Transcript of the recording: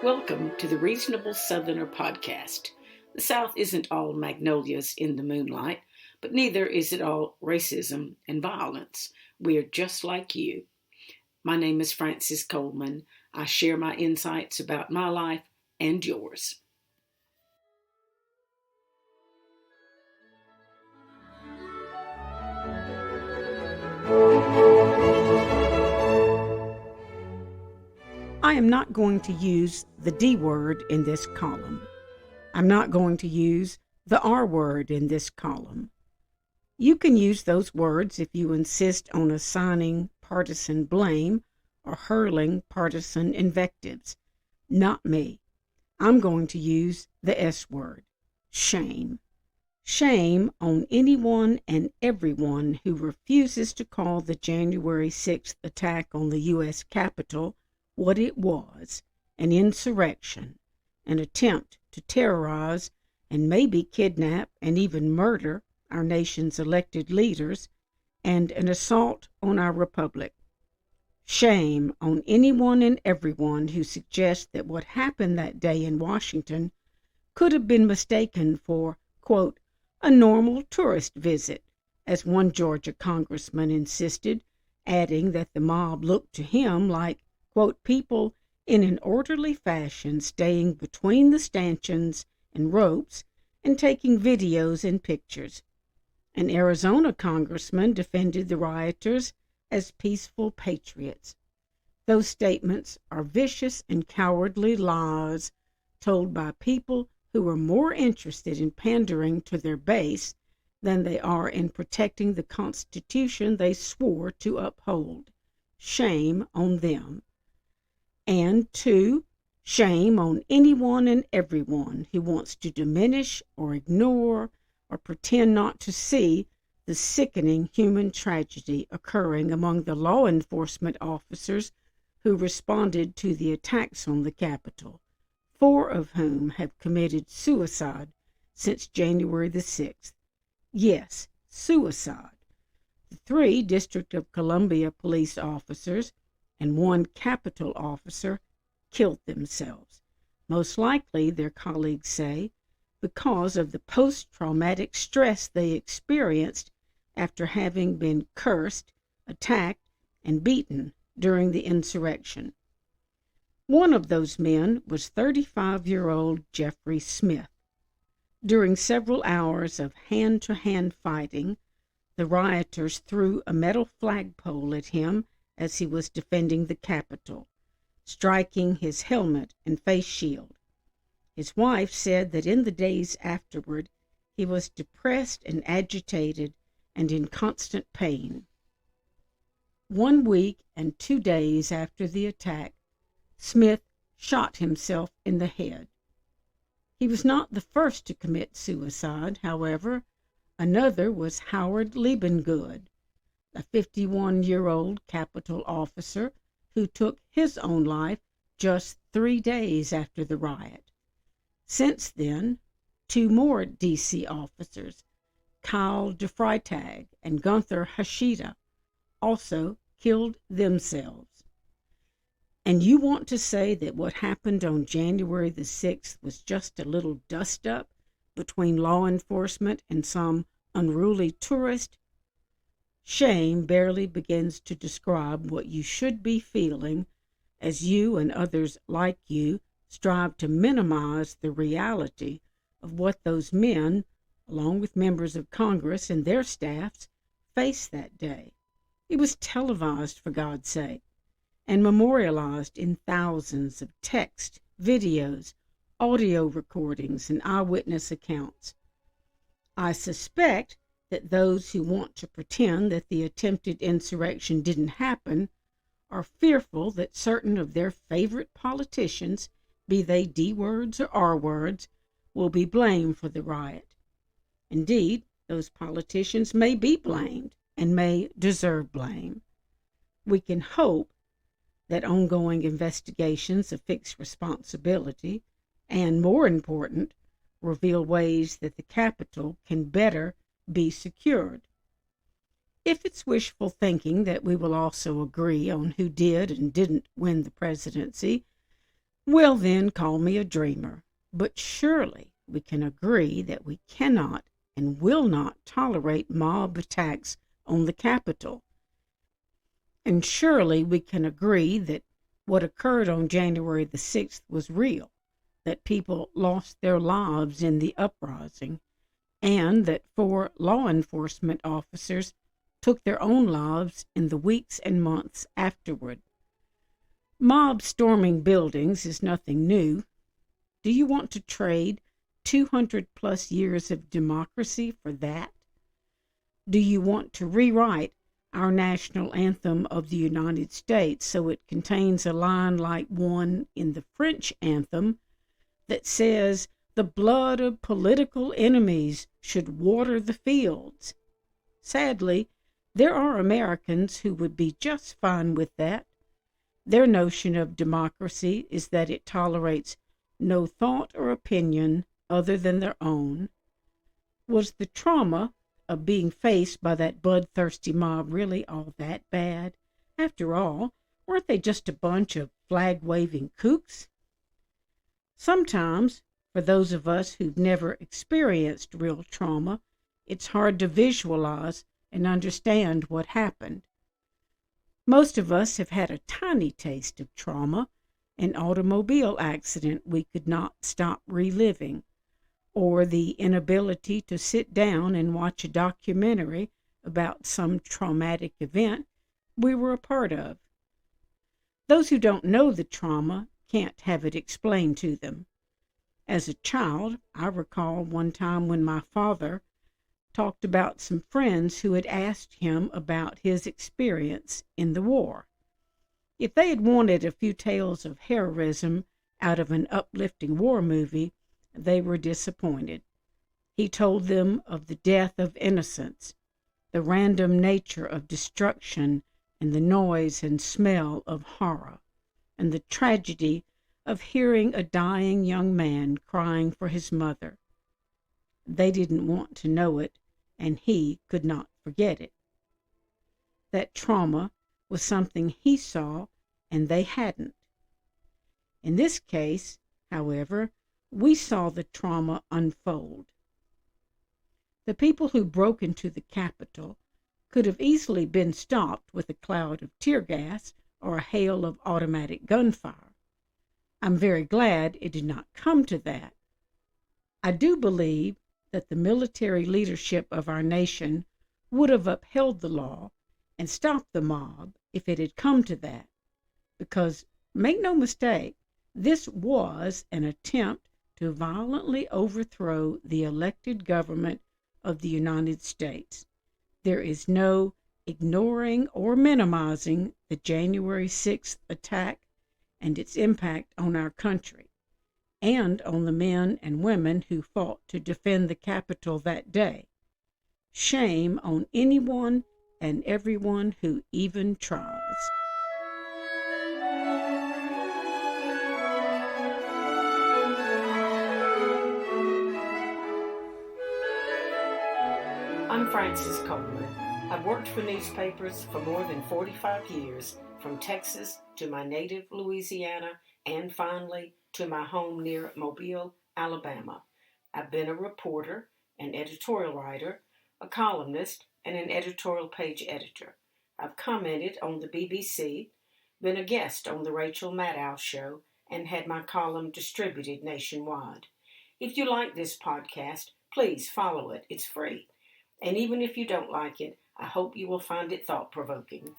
Welcome to the Reasonable Southerner podcast. The South isn't all magnolias in the moonlight, but neither is it all racism and violence. We are just like you. My name is Frances Coleman. I share my insights about my life and yours. I am not going to use the D word in this column. I'm not going to use the R word in this column. You can use those words if you insist on assigning partisan blame or hurling partisan invectives. Not me. I'm going to use the S word, shame. Shame on anyone and everyone who refuses to call the January 6th attack on the U.S. Capitol what it was, an insurrection, an attempt to terrorize and maybe kidnap and even murder our nation's elected leaders, and an assault on our republic. Shame on anyone and everyone who suggests that what happened that day in Washington could have been mistaken for, quote, a normal tourist visit, as one Georgia congressman insisted, adding that the mob looked to him like, quote, people in an orderly fashion staying between the stanchions and ropes and taking videos and pictures. An Arizona congressman defended the rioters as peaceful patriots. Those statements are vicious and cowardly lies told by people who are more interested in pandering to their base than they are in protecting the Constitution they swore to uphold. Shame on them. And two, shame on anyone and everyone who wants to diminish or ignore or pretend not to see the sickening human tragedy occurring among the law enforcement officers who responded to the attacks on the Capitol, 4 of whom have committed suicide since January the 6th. Yes, suicide. The 3 District of Columbia police officers and 1 Capitol officer killed themselves, most likely, their colleagues say, because of the post-traumatic stress they experienced after having been cursed, attacked, and beaten during the insurrection. One of those men was 35-year-old Jeffrey Smith. During several hours of hand-to-hand fighting, the rioters threw a metal flagpole at him as he was defending the Capitol, striking his helmet and face shield. His wife said that in the days afterward, he was depressed and agitated and in constant pain. 1 week and 2 days after the attack, Smith shot himself in the head. He was not the first to commit suicide, however. Another was Howard Liebengood, a 51-year-old Capitol officer who took his own life just 3 days after the riot. Since then, 2 more D.C. officers, Kyle DeFreitag and Gunther Hashida, also killed themselves. And you want to say that what happened on January the 6th was just a little dust-up between law enforcement and some unruly tourist? Shame barely begins to describe what you should be feeling as you and others like you strive to minimize the reality of what those men, along with members of Congress and their staffs, faced that day. It was televised, for God's sake, and memorialized in thousands of text, videos, audio recordings, and eyewitness accounts. I suspect that those who want to pretend that the attempted insurrection didn't happen are fearful that certain of their favorite politicians, be they D words or R words, will be blamed for the riot. Indeed, those politicians may be blamed and may deserve blame. We can hope that ongoing investigations affix responsibility and, more important, reveal ways that the Capitol can better be secured. If it's wishful thinking that we will also agree on who did and didn't win the presidency, Well, then, call me a dreamer. But surely we can agree that we cannot and will not tolerate mob attacks on the Capitol. And surely we can agree that what occurred on January the 6th was real, that people lost their lives in the uprising, and that 4 law enforcement officers took their own lives in the weeks and months afterward. Mob storming buildings is nothing new. Do you want to trade 200 plus years of democracy for that? Do you want to rewrite our national anthem of the United States so it contains a line like one in the French anthem that says, "The blood of political enemies should water the fields"? Sadly, there are Americans who would be just fine with that. Their notion of democracy is that it tolerates no thought or opinion other than their own. Was the trauma of being faced by that bloodthirsty mob really all that bad? After all, weren't they just a bunch of flag-waving kooks? Sometimes, for those of us who've never experienced real trauma, it's hard to visualize and understand what happened. Most of us have had a tiny taste of trauma, an automobile accident we could not stop reliving, or the inability to sit down and watch a documentary about some traumatic event we were a part of. Those who don't know the trauma can't have it explained to them. As a child, I recall one time when my father talked about some friends who had asked him about his experience in the war. If they had wanted a few tales of heroism out of an uplifting war movie, they were disappointed. He told them of the death of innocents, the random nature of destruction, and the noise and smell of horror, and the tragedy of hearing a dying young man crying for his mother. They didn't want to know it, and he could not forget it. That trauma was something he saw and they hadn't. In this case, however, we saw the trauma unfold. The people who broke into the Capitol could have easily been stopped with a cloud of tear gas or a hail of automatic gunfire. I'm very glad it did not come to that. I do believe that the military leadership of our nation would have upheld the law and stopped the mob if it had come to that. Because, make no mistake, this was an attempt to violently overthrow the elected government of the United States. There is no ignoring or minimizing the January 6th attack and its impact on our country, and on the men and women who fought to defend the Capitol that day. Shame on anyone and everyone who even tries. I'm Frances Coleman. I've worked for newspapers for more than 45 years, from Texas to my native Louisiana, and finally to my home near Mobile, Alabama. I've been a reporter, an editorial writer, a columnist, and an editorial page editor. I've commented on the BBC, been a guest on the Rachel Maddow Show, and had my column distributed nationwide. If you like this podcast, please follow it. It's free. And even if you don't like it, I hope you will find it thought-provoking.